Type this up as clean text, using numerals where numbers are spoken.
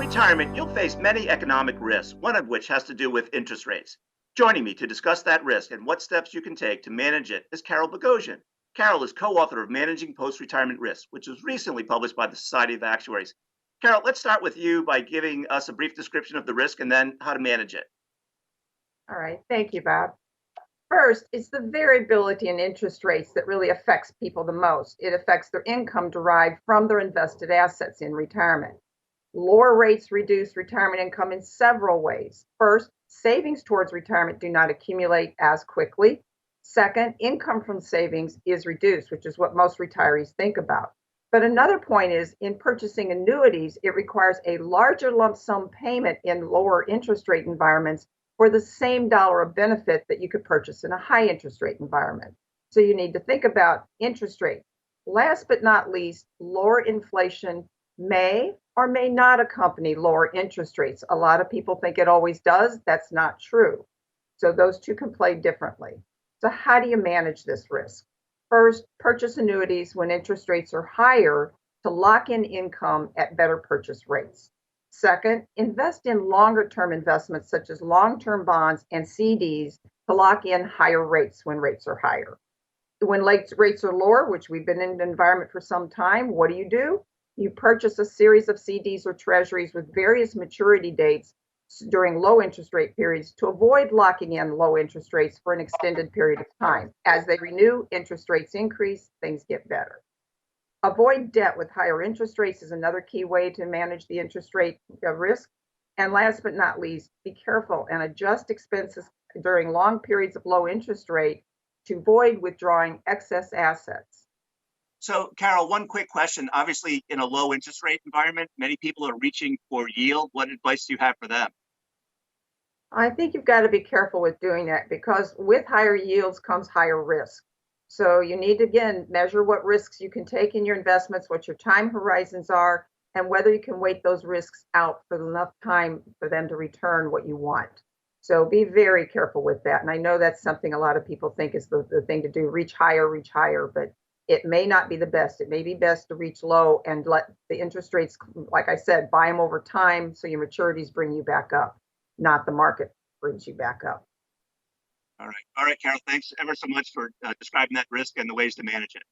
retirement, you'll face many economic risks, one of which has to do with interest rates. Joining me to discuss that risk and what steps you can take to manage it is Carol Bogosian. Carol is co-author of Managing Post-Retirement Risk, which was recently published by the Society of Actuaries. Carol, let's start with you by giving us a brief description of the risk and then how to manage it. All right, thank you, Bob. First, it's the variability in interest rates that really affects people the most. It affects their income derived from their invested assets in retirement. Lower rates reduce retirement income in several ways. First, savings towards retirement do not accumulate as quickly. Second, income from savings is reduced, which is what most retirees think about. But another point is in purchasing annuities, it requires a larger lump sum payment in lower interest rate environments for the same dollar of benefit that you could purchase in a high interest rate environment. So you need to think about interest rate. Last but not least, lower inflation may or may not accompany lower interest rates. A lot of people think it always does. That's not true. So those two can play differently. So how do you manage this risk? First, purchase annuities when interest rates are higher to lock in income at better purchase rates. Second, invest in longer-term investments such as long-term bonds and CDs to lock in higher rates when rates are higher. When rates are lower, which we've been in an environment for some time, what do? You purchase a series of CDs or treasuries with various maturity dates during low interest rate periods to avoid locking in low interest rates for an extended period of time. As they renew, interest rates increase, things get better. Avoid debt with higher interest rates is another key way to manage the interest rate risk. And last but not least, be careful and adjust expenses during long periods of low interest rate to avoid withdrawing excess assets. So, Carol, one quick question. Obviously, in a low interest rate environment, many people are reaching for yield. What advice do you have for them? I think you've got to be careful with doing that because with higher yields comes higher risk. So you need to, again, measure what risks you can take in your investments, what your time horizons are, and whether you can wait those risks out for enough time for them to return what you want. So be very careful with that. And I know that's something a lot of people think is the thing to do, reach higher, but it may not be the best. It may be best to reach low and let the interest rates, like I said, buy them over time so your maturities bring you back up, not the market brings you back up. All right, Carol, thanks ever so much for describing that risk and the ways to manage it.